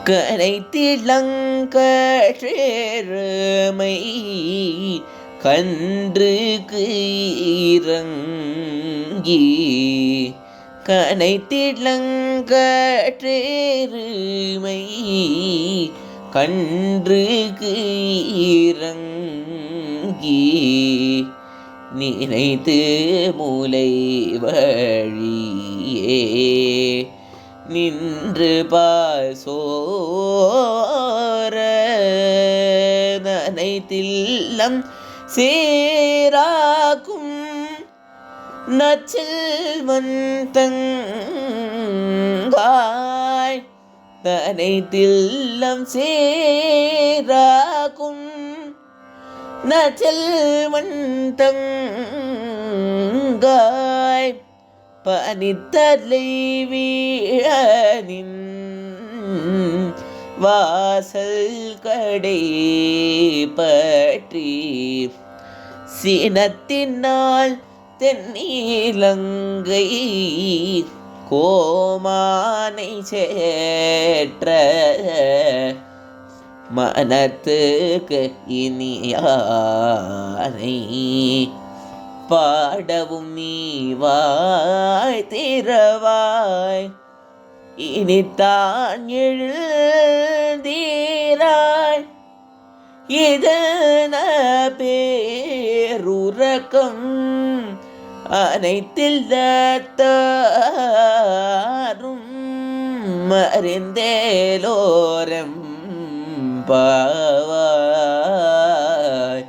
கனைத்திளங்கழமை கன்றுக்கு இறங்கி கனைத்திளங்கழமை கன்றுக்கு இறங்கி நினைத்து மூலை வழியே நின்று பாசோர நனைத்தில்லம் சேராக்கும் நச்செல்வந்தங்காய் நனைத்தில்லம் சேராக்கும் நச்செல்வந்தங்காய் பனித்தலை வீழனின் வாசல் கடை பற்றி சினத்தினால் தென்னிலங்கை கோமானை சேற்ற மனத்துக்கு இனியானை பாடவும் நீ வாய் திறவாய் இனித்தான் எழுந்தீராய் இதன பேருறக்கம் அனைத்தில்லத்தாரும் மறிந்தேலோரம் பாவாய்